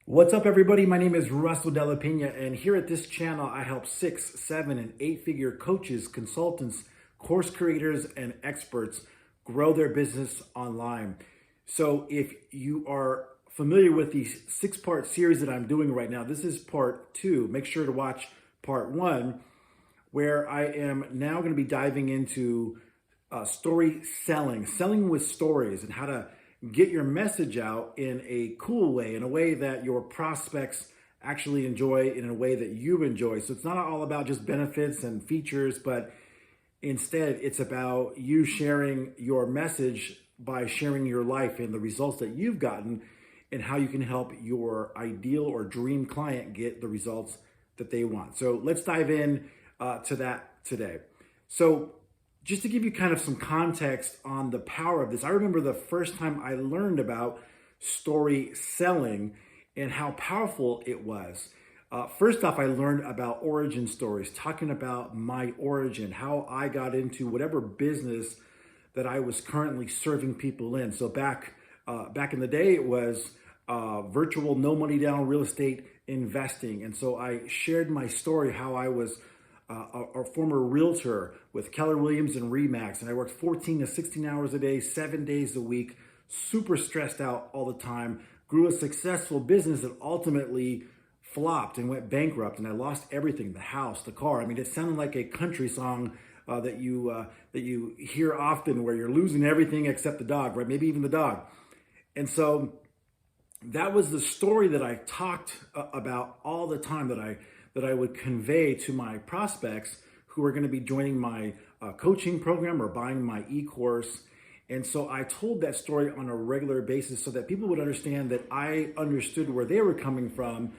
What's up, everybody? My name is Russell Della Pena, and here at this channel, I help 6, 7, and 8-figure coaches, consultants, course creators, and experts grow their business online. So if you are familiar with the 6-part series that I'm doing right now, this is part 2. Make sure to watch part 1, where I am now going to be diving into story selling with stories, and how to get your message out in a cool way, in a way that your prospects actually enjoy, in a way that you enjoy. So it's not all about just benefits and features, but instead it's about you sharing your message by sharing your life and the results that you've gotten, and how you can help your ideal or dream client get the results that they want. So let's dive in to that today. So just to give you kind of some context on the power of this, I remember the first time I learned about story selling and how powerful it was. First off, I learned about origin stories, talking about my origin, how I got into whatever business that I was currently serving people in. So back in the day, it was virtual, no money down real estate investing. And so I shared my story, how I was a former realtor with Keller Williams and Remax, and I worked 14 to 16 hours a day, 7 days a week, super stressed out all the time, grew a successful business that ultimately flopped and went bankrupt, and I lost everything, the house, the car. I mean, it sounded like a country song that you hear often, where you're losing everything except the dog, right? Maybe even the dog. And so that was the story that I talked about all the time, that I would convey to my prospects who are going to be joining my coaching program or buying my e-course. And so I told that story on a regular basis so that people would understand that I understood where they were coming from,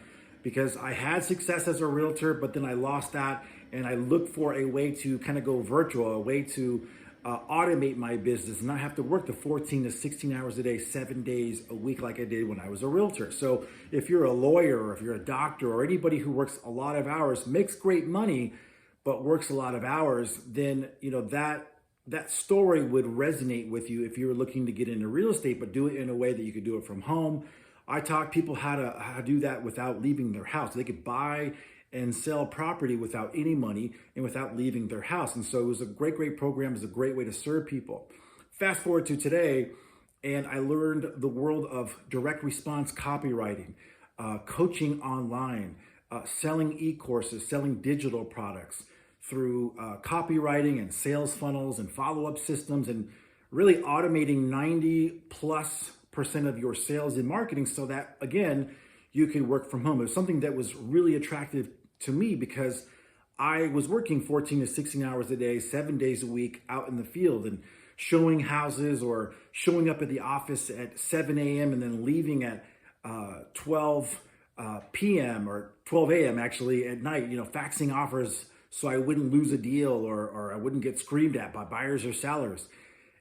because I had success as a realtor, but then I lost that, and I looked for a way to kind of go virtual, a way to automate my business and not have to work the 14 to 16 hours a day, 7 days a week like I did when I was a realtor. So if you're a lawyer, or if you're a doctor, or anybody who works a lot of hours, makes great money, but works a lot of hours, then that story would resonate with you if you were looking to get into real estate, but do it in a way that you could do it from home. I taught people how to do that without leaving their house. They could buy and sell property without any money and without leaving their house. And so it was a great program. It was a great way to serve people. Fast forward to today, and I learned the world of direct response copywriting, coaching online, selling e-courses, selling digital products through copywriting and sales funnels and follow-up systems, and really automating 90+% of your sales and marketing, so that, again, you can work from home. It was something that was really attractive to me, because I was working 14 to 16 hours a day, 7 days a week out in the field, and showing houses, or showing up at the office at 7 a.m. and then leaving at 12 p.m. or 12 a.m. actually at night, faxing offers so I wouldn't lose a deal, or I wouldn't get screamed at by buyers or sellers.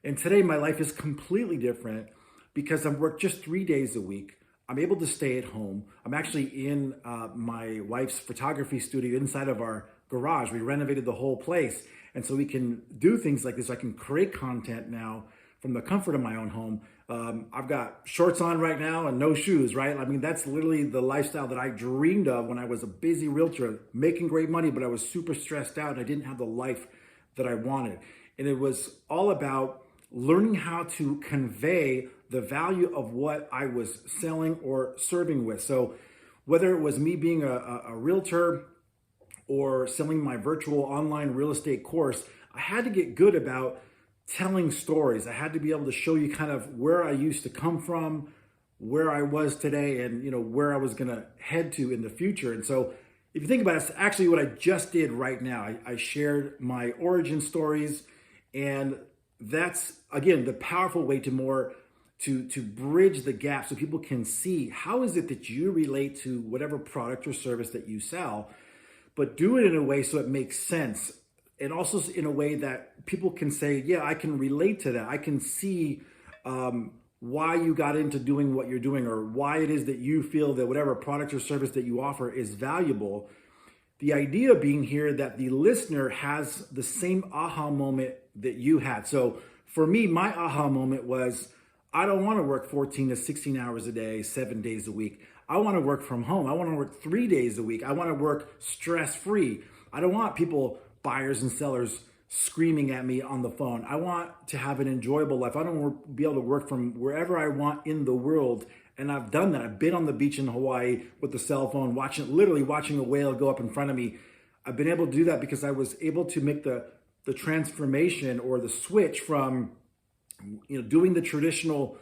And today my life is completely different, because I work just 3 days a week. I'm able to stay at home. I'm actually in my wife's photography studio inside of our garage. We renovated the whole place. And so we can do things like this. I can create content now from the comfort of my own home. I've got shorts on right now and no shoes, right? I mean, that's literally the lifestyle that I dreamed of when I was a busy realtor, making great money, but I was super stressed out and I didn't have the life that I wanted. And it was all about learning how to convey the value of what I was selling or serving with. So whether it was me being a realtor or selling my virtual online real estate course, I had to get good about telling stories. I had to be able to show you kind of where I used to come from, where I was today, and where I was going to head to in the future. And so if you think about it, it's actually what I just did right now. I shared my origin stories, and that's, again, the powerful way to bridge the gap, so people can see how is it that you relate to whatever product or service that you sell, but do it in a way so it makes sense, and also in a way that people can say, yeah, I can relate to that. I can see why you got into doing what you're doing, or why it is that you feel that whatever product or service that you offer is valuable. The idea being here that the listener has the same aha moment that you had. So for me, my aha moment was, I don't want to work 14 to 16 hours a day, 7 days a week. I want to work from home. I want to work 3 days a week. I want to work stress-free. I don't want people, buyers and sellers, screaming at me on the phone. I want to have an enjoyable life. I don't want to be able to work from wherever I want in the world. And I've done that. I've been on the beach in Hawaii with the cell phone, literally watching a whale go up in front of me. I've been able to do that because I was able to make the transformation or the switch from, doing the traditional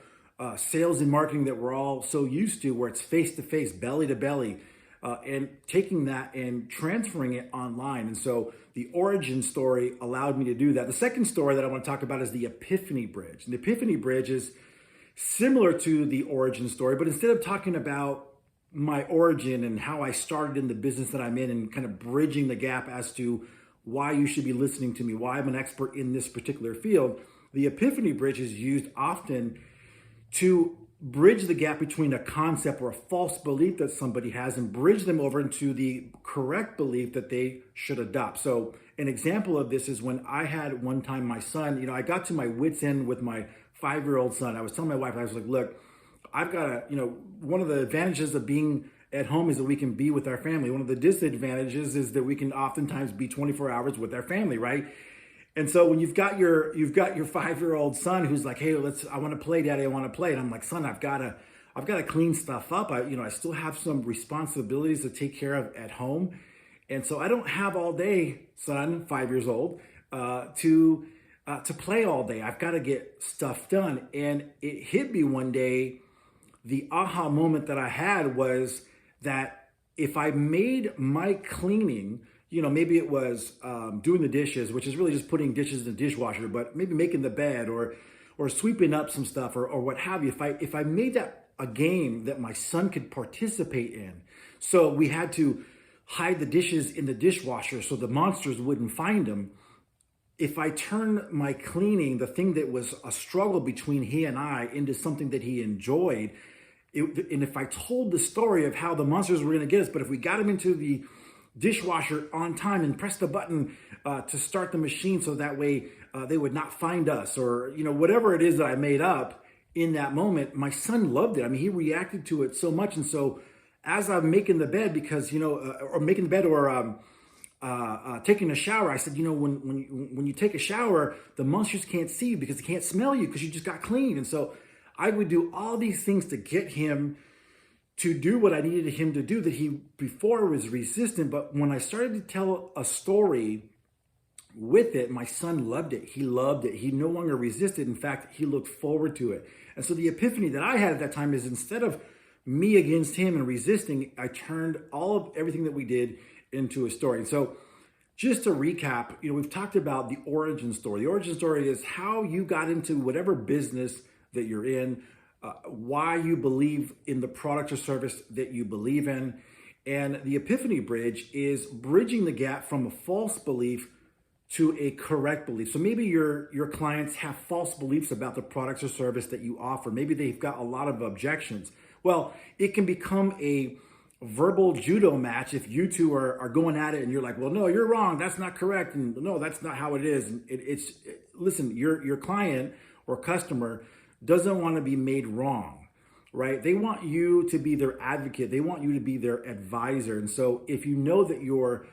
sales and marketing that we're all so used to, where it's face-to-face, belly-to-belly, and taking that and transferring it online. And so the origin story allowed me to do that. The second story that I want to talk about is the Epiphany Bridge. And the Epiphany Bridge is similar to the origin story, but instead of talking about my origin and how I started in the business that I'm in and kind of bridging the gap as to why you should be listening to me, why I'm an expert in this particular field, the Epiphany Bridge is used often to bridge the gap between a concept or a false belief that somebody has and bridge them over into the correct belief that they should adopt. So an example of this is when I had one time my son, I got to my wit's end with my 5-year-old son. I was telling my wife, I was like, look, I've got to, one of the advantages of being at home is that we can be with our family. One of the disadvantages is that we can oftentimes be 24 hours with our family, right? And so when you've got your 5-year-old son who's like, hey, I want to play, Daddy, I want to play. And I'm like, son, I've got to clean stuff up. I still have some responsibilities to take care of at home. And so I don't have all day, son, 5 years old, to play all day. I've got to get stuff done. And it hit me one day, the aha moment that I had was that if I made my cleaning, maybe it was doing the dishes, which is really just putting dishes in the dishwasher, but maybe making the bed or sweeping up some stuff or what have you. If I made that a game that my son could participate in, so we had to hide the dishes in the dishwasher so the monsters wouldn't find them. If I turn my cleaning, the thing that was a struggle between he and I, into something that he enjoyed, and if I told the story of how the monsters were going to get us, but if we got him into the dishwasher on time and pressed the button to start the machine so that way they would not find us, or whatever it is that I made up in that moment, my son loved it. I mean, he reacted to it so much. And so as I'm making the bed, because or making the bed or taking a shower, I said, when you take a shower, the monsters can't see you because they can't smell you because you just got clean. And so I would do all these things to get him to do what I needed him to do that he before was resistant. But when I started to tell a story with it, my son loved it. He loved it. He no longer resisted. In fact, he looked forward to it. And so the epiphany that I had at that time is, instead of me against him and resisting, I turned everything that we did into a story. And so just to recap, we've talked about the origin story. The origin story is how you got into whatever business that you're in, why you believe in the product or service that you believe in. And the Epiphany Bridge is bridging the gap from a false belief to a correct belief. So maybe your clients have false beliefs about the products or service that you offer. Maybe they've got a lot of objections. Well, it can become a verbal judo match if you two are going at it and you're like, well, no, you're wrong, that's not correct, and no, that's not how it is. And listen, your client or customer doesn't want to be made wrong, right? They want you to be their advocate. They want you to be their advisor. And so if you know that your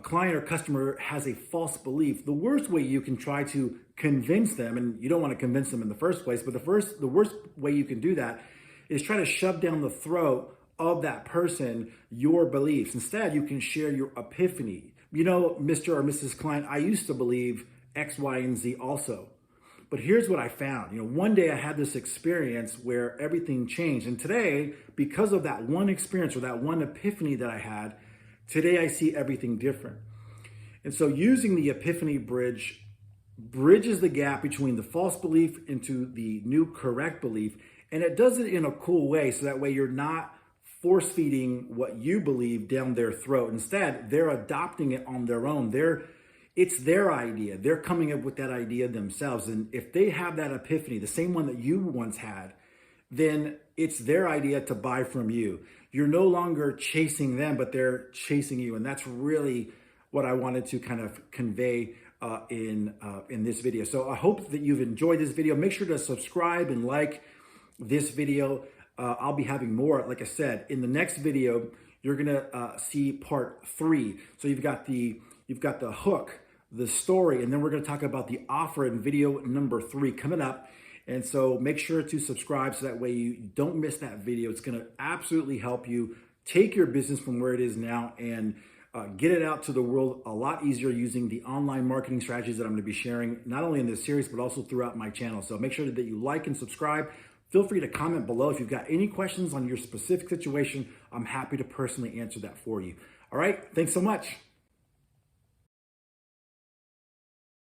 client or customer has a false belief, the worst way you can try to convince them, and you don't want to convince them in the first place, but the worst way you can do that is try to shove down the throat of that person your beliefs. Instead, you can share your epiphany. Mr. or Mrs. Client, I used to believe X, Y, and Z also. But here's what I found. One day I had this experience where everything changed. And today, because of that one experience or that one epiphany that I had, today I see everything different. And so using the Epiphany Bridge bridges the gap between the false belief into the new correct belief. And it does it in a cool way, so that way you're not force feeding what you believe down their throat. Instead, they're adopting it on their own. It's their idea. They're coming up with that idea themselves. And if they have that epiphany, the same one that you once had, then it's their idea to buy from you. You're no longer chasing them, but they're chasing you. And that's really what I wanted to kind of convey in this video. So I hope that you've enjoyed this video. Make sure to subscribe and like this video. I'll be having more. Like I said, in the next video, you're gonna see part 3. So you've got the hook, the story, and then we're gonna talk about the offer in video number 3 coming up. And so make sure to subscribe so that way you don't miss that video. It's gonna absolutely help you take your business from where it is now and get it out to the world a lot easier using the online marketing strategies that I'm going to be sharing, not only in this series, but also throughout my channel. So make sure that you like and subscribe. Feel free to comment below. If you've got any questions on your specific situation, I'm happy to personally answer that for you. All right, thanks so much.